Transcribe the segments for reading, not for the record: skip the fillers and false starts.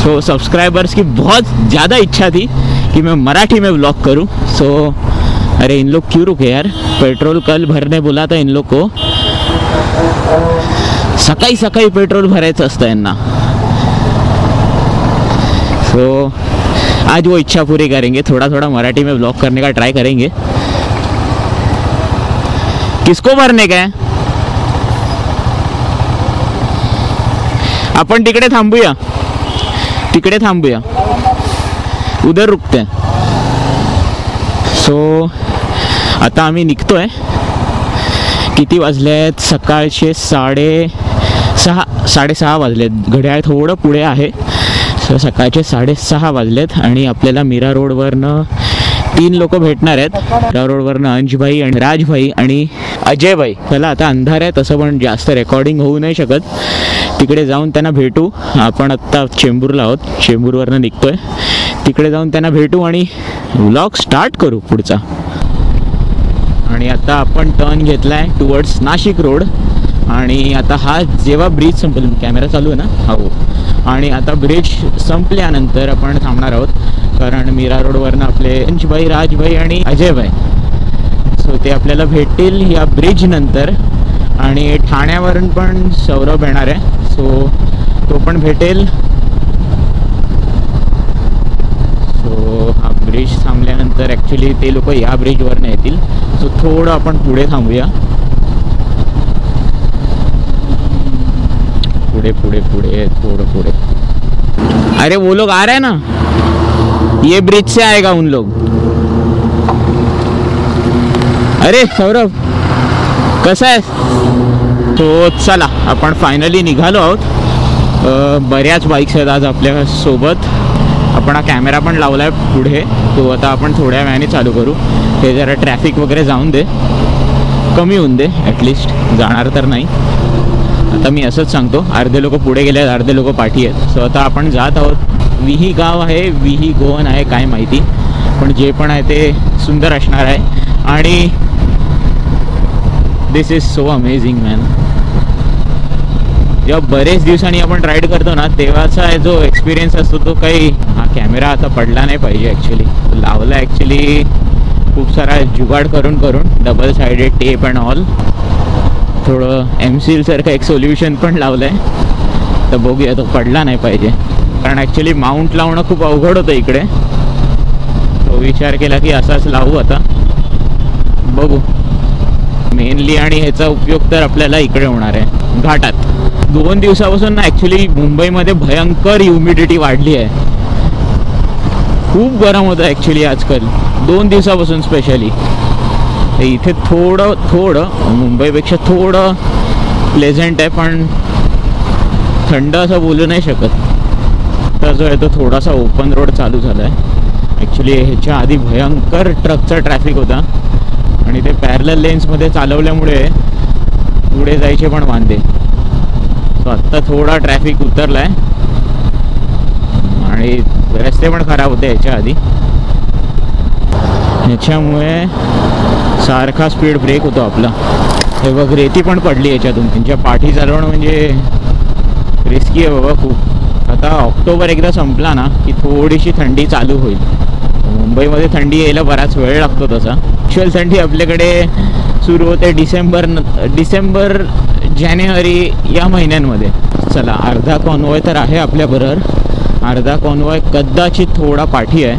So subscribers की बहुत ज़्यादा इच्छा थी कि मैं मराठी में व्लॉग करूं। सो अरे इन लोग क्यों रुके यार, पेट्रोल कल भरने बोला था इन लोग को, सकाळी सकाळी पेट्रोल भरायचं असतं यांना। सो आज वो इच्छा पूरी करेंगे, थोड़ा थोड़ा मराठी में व्लॉग करने का ट्राई करेंगे। किसको भरने का है? आपण तिकडे थांबूया, तिकडे थांबूया, उधर रुकते हैं। सो आता आम्ही निघतोय। किती वाजले आहेत? सकाळचे 6:30 वाजलेत। घड्याळ थोडं पुढे आहे, सकाळचे 6:30 वाजलेत आणि आपल्याला मीरा रोडवरनं 3 लोक भेटणार आहेत। मीरा रोडवरनं अंशभाई आणि राजभाई आणि अजयभाई। चला आता अंधार आहे, तसं पण जास्त रेकॉर्डिंग होऊ नाही शकत, तिकडे जाऊन त्यांना भेटू। आपण आत्ता चेंबूरला आहोत, चेंबूरवरनं निघतोय, तिकडे जाऊन त्यांना भेटू आणि व्लॉग स्टार्ट करू पुढचा। आणि आता आपण टर्न घेतला आहे टुवर्ड्स नाशिक रोड आणि आता हा जेव्हा ब्रिज संपेल, कॅमेरा चालू आहे ना, हो, आणि आता ब्रिज संपल्यानंतर आपण थांबणार आहोत, कारण मीरा रोडवरनं आपले अंशभाई, राजभाई आणि अजयभाई, सो ते आपल्याला भेटतील या ब्रिज नंतर। आणि ठाण्यावरून पण सौरभ येणार आहे, सो तो पण भेटेल। सो हा ब्रिज थांबल्यानंतर ॲक्च्युली ते लोक या ब्रिजवरनं येतील, सो थोडं आपण पुढे थांबूया, पुढे पुढे पुढे थोड़े पुढे। अरे वो लोग आ रहे हैं ना, ये ब्रिज से आएगा उन लोग। अरे सौरभ कसं आहे? तो चला आपण फायनली निघालो आहोत। बऱ्याच बाईक्स आहेत आज आपल्या सोबत। आपण हा कॅमेरा पण लावला आहे पुढे, तो आता आपण थोड्या वेळाने चालू करू। हे जरा ट्रॅफिक वगैरे जाऊन दे, कमी होऊन दे, ॲटलिस्ट जाणार तर नाही। आता मी असंच सांगतो, अर्धे लोक पुढे गेले आहेत, अर्धे लोक पाठी आहेत। सो आता आपण जात आहोत। विही गाव आहे, विही गोवन आहे काय माहिती, पण जे पण आहे ते सुंदर असणार आहे। आणि दिस इज सो अमेझिंग मॅन। जेव्हा बरेच दिवसांनी आपण राईड करतो ना, तेव्हाचा जो एक्सपिरियन्स असतो तो काही, हा कॅमेरा आता पडला नाही पाहिजे, ॲक्च्युली लावला ॲक्च्युली खूप सारा जुगाड करून double sided tape and all, थोडं एमसील सारखं एक सोल्युशन पण लावलं आहे, तर बघूया तो पडला नाही पाहिजे, कारण ॲक्च्युली माउंट लावणं खूप अवघड होतं इकडे। तो विचार केला की असाच लावू आता, बघू मेनली। आणि ह्याचा उपयोग तर आपल्याला इकडे होणार आहे घाटात। 2 दिवसापासून ना ॲक्च्युली मुंबईमध्ये भयंकर ह्युमिडिटी वाढली आहे, खूप गरम होतं ॲक्च्युली आजकाल, 2 दिवसापासून स्पेशली। इथे थोडं मुंबईपेक्षा थोडं प्लेझंट आहे, पण थंड असं बोलू नाही शकत। तर जो आहे तो थोडासा ओपन रोड चालू झाला आहे ॲक्च्युली। ह्याच्या आधी भयंकर ट्रकचा ट्रॅफिक होता आणि ते पॅरलल लेन्समध्ये चालवल्यामुळे पुढे जायचे पण वांदे। सो आत्ता थोडा ट्रॅफिक उतरला आहे आणि रस्ते पण खराब होते ह्याच्या आधी, ह्याच्यामुळे सारखा स्पीड ब्रेक होतो आपला। हे बघ रेती पण पडली याच्यातून, त्यांच्या पाठी चालवणं म्हणजे रिस्की आहे बाबा खूप। आता ऑक्टोबर एकदा संपला ना की थोडीशी थंडी चालू होईल। मुंबईमध्ये थंडी यायला बराच वेळ लागतो तसा, ॲक्च्युअल थंडी आपल्याकडे सुरू होते डिसेंबर जानेवारी या महिन्यांमध्ये। चला अर्धा कॉन्वॉय तर आहे आपल्याबरोबर, अर्धा कॉन्वॉय कदाचित थोडा पाठी आहे,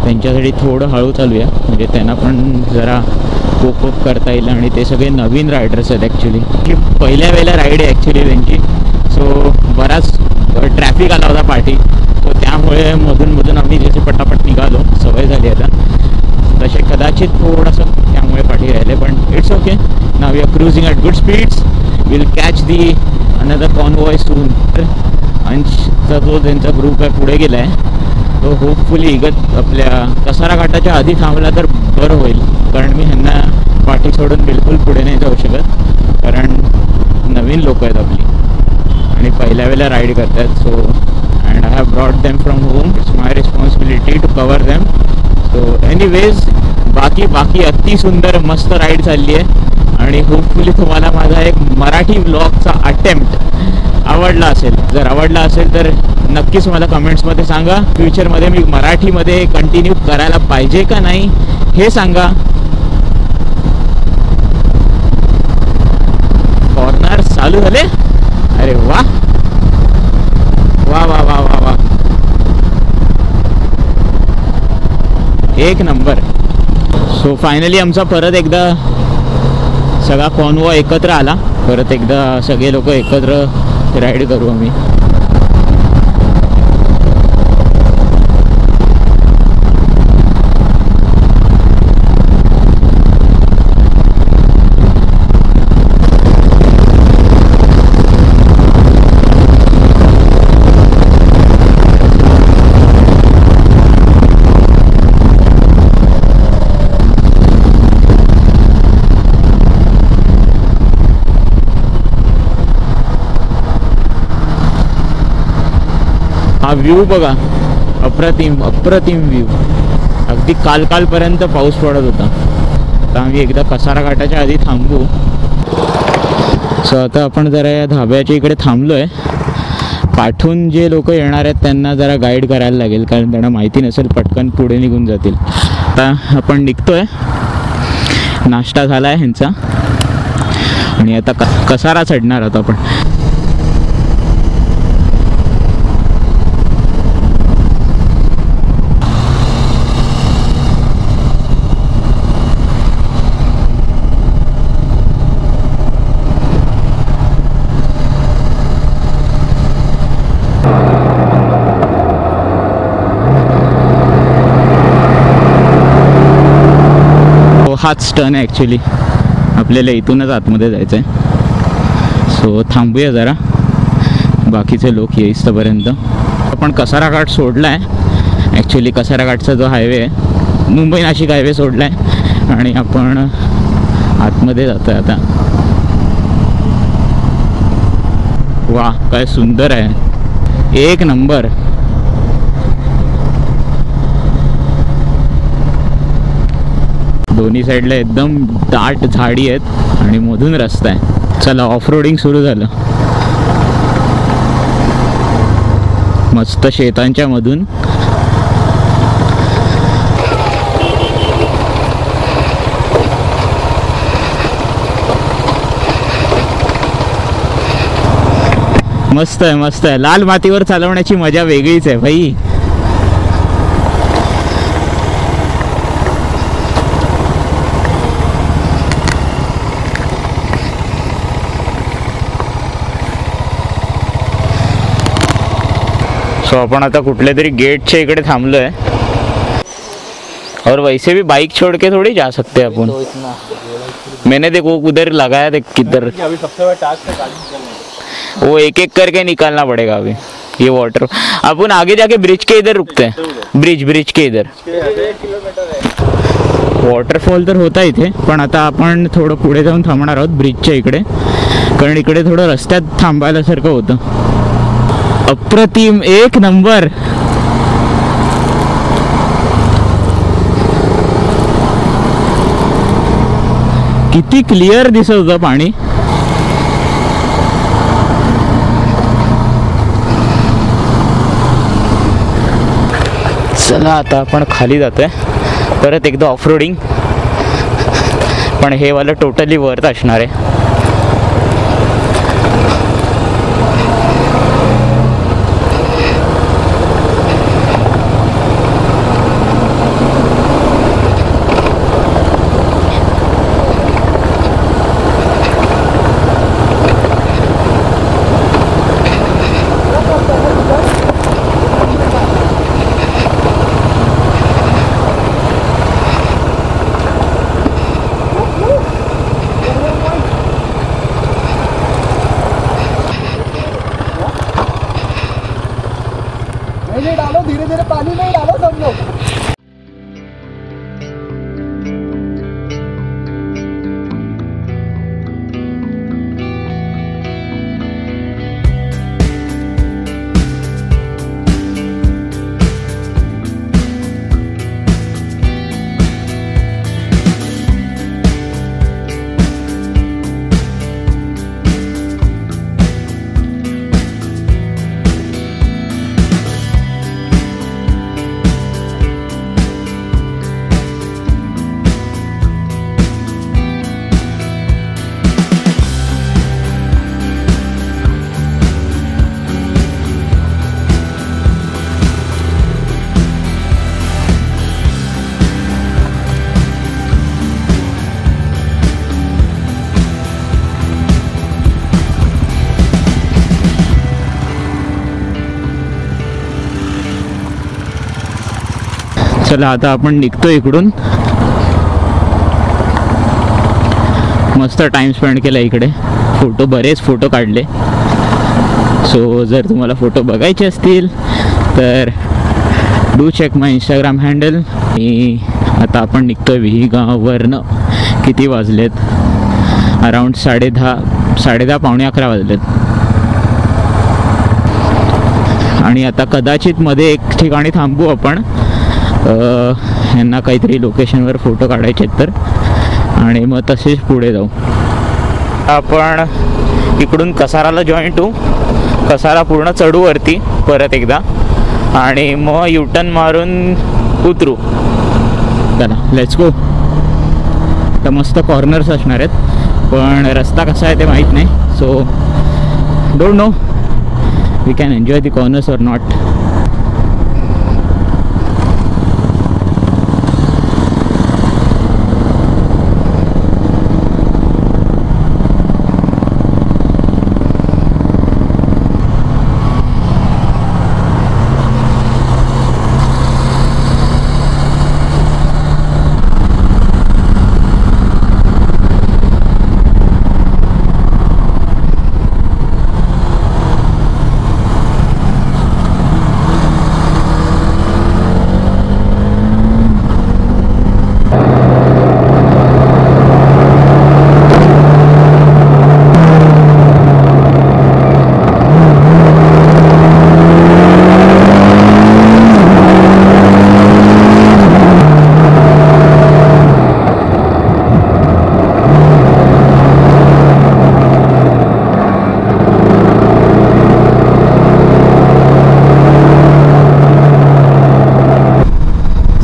त्यांच्यासाठी थोडं हळू चालूया, म्हणजे त्यांना पण जरा कोप करता येईल। आणि ते सगळे नवीन रायडर्स आहेत ॲक्च्युली, की पहिल्या वेळेला राईड आहे ॲक्च्युली त्यांची, सो बराच ट्रॅफिक आला होता पाठी, तो त्यामुळे मधून आम्ही जसे पटापट निघालो, सवय झाली आता, तसे कदाचित थोडंसं त्यामुळे पाठी राहिले, पण it's okay. Now we are cruising at good speeds, will catch the another convoy soon. अंशचा जो त्यांचा ग्रुप आहे पुढे गेला आहे, तो होपफुली आपल्या कसारा घाटाच्या आधी थांबला तर बरं होईल, कारण मी ह्यांना पाठी सोडून बिलकुल पुढे नाही जाऊ शकत, कारण नवीन लोक आहेत आपली आणि पहिल्या वेळेला राईड करतात। So and I have brought them from home, it's my responsibility to cover them. So anyways बाकी अति सुंदर मस्त राईड चालली आहे आणि होपफुली तुम्हाला माझा एक मराठी व्लॉगचा अटेम्प्ट आवडला असेल। जर आवडला असेल तर नक्कीच मला कमेंट्समध्ये सांगा. फ्युचरमध्ये मी मराठीमध्ये कंटिन्यू करायला पाहिजे का नाही हे सांगा. कॉर्नर चालू झाले. अरे वा वा वा वा वा वा, एक नंबर. सो फायनली आमचा परत एकदा सगळा कॉन्वॉय एकत्र आला. परत एकदा सगळे लोक एकत्र राईड करू आम्ही. हा व्ह्यू बघा, अप्रतिम अप्रतिम व्ह्यू. अगदी कालपर्यंत पाऊस पडत होता. तर आम्ही एकदा कसारा घाटाच्या आधी थांबू. सो आता आपण जरा या धाब्याच्या इकडे थांबलो आहे. पाठून जे लोक येणार आहेत त्यांना जरा गाईड करायला लागेल, कारण त्यांना माहिती नसेल, पटकन पुढे निघून जातील. आता आपण निघतोय. नाश्ता झाला आहे ह्यांचा आणि आता कसारा चढणार आहोत आपण. हाच टर्न आहे ॲक्च्युली. आपल्याला इथूनच आतमध्ये जायचं आहे. सो थांबूया जरा, बाकीचे लोक येईस्तपर्यंत. आपण कसारा घाट सोडला आहे ॲक्च्युली. कसारा घाटचा जो हायवे आहे, मुंबई नाशिक हायवे सोडला आहे आणि आपण आतमध्ये जातो आहे आता. वा, काय सुंदर आहे, एक नंबर. दोन्ही साईडला एकदम दाट झाडी आहेत आणि मधून रस्ता आहे. चला, ऑफ रोडिंग सुरू झालं. मस्त शेतांच्या मधून. मस्त आहे, मस्त आहे. लाल मातीवर चालवण्याची मजा वेगळीच आहे भाई. सो अपन आता कुठले तरी गेटच्या इकडे थांबलो है. और वैसे भी बाइक छोड़ के थोड़ी जा सकते हैं अपन. मैंने देखो उधर लगाया, देख किधर. अभी सबसे बड़ा टास्क है, वो एक एक करके निकालना पड़ेगा अभी. ये वाटर अपन आगे जाके ब्रिज के इधर रुकते हैं. ब्रिज के इधर वॉटरफॉल तर होता इथे, पण आता आपण थोडं पुढे जाऊन थांबणार आहोत ब्रिजच्या इकडे, कारण इकडे थोडं रस्त्यात थांबायला सारखं होतं. अप्रतिम, एक नंबर. किती क्लिअर दिसत होतं पाणी. चला आता आपण खाली जातोय परत एकदा ऑफ रोडिंग, पण हे वाला टोटली वर्थ असणार आहे. डालो धीरे धीरे, पानी में डालो सब लोग. चला आता आपण निघतो इकडून. मस्त टाइम स्पेंड केला इकडे, बरेच फोटो काढले. सो जर तुम्हाला फोटो बघायचे असतील तर do check my Instagram handle. आता आपण निघतोय विहीगाववरनं. किती वाजलेत? अराउंड 10:30 पावणे 11 वाजलेत. आणि आता कदाचित मध्ये एक ठिकाणी थांबू आपण, यांना काहीतरी लोकेशनवर फोटो काढायचे आहेत तर, आणि मग तसेच पुढे जाऊ. आपण इकडून कसाराला जॉईंट होऊ, कसारा पूर्ण चढू वरती परत एकदा, आणि मग युटर्न मारून उतरू. चला लेट्स गो. तर मस्त कॉर्नर्स असणार आहेत, पण रस्ता कसा आहे ते माहीत नाही. So don't know we can enjoy the corners or not.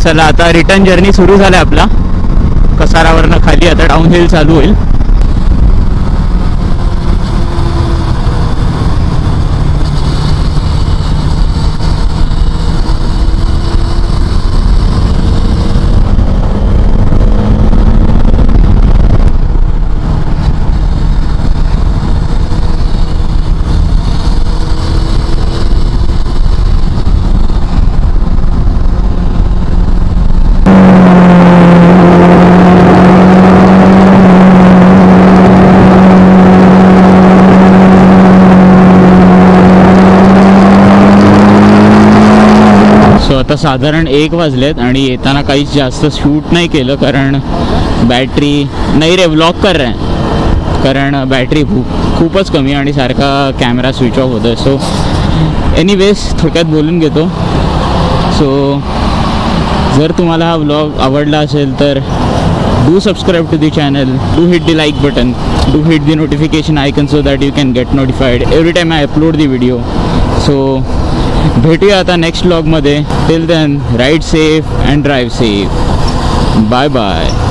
चला आता रिटर्न जर्नी सुरू झाला आपला. कसारावरनं खाली आता डाऊन हिल चालू होईल. आता साधारण 1 वाजलेत आणि येताना काहीच जास्त शूट नाही केलं, कारण बॅटरी नाही रे व्लॉग कर रहा है, कारण बॅटरी खूपच कमी आणि सारखा कॅमेरा स्विच ऑफ होतो. सो एनिवेज थोडक्यात बोलून घेतो. सो जर तुम्हाला हा व्लॉग आवडला असेल तर do subscribe to the channel, do hit the like button, do hit the notification icon so that you can get notified every time I upload the video. So भेटूया आता नेक्स्ट व्लॉगमध्ये. Till then ride safe and drive safe. Bye bye.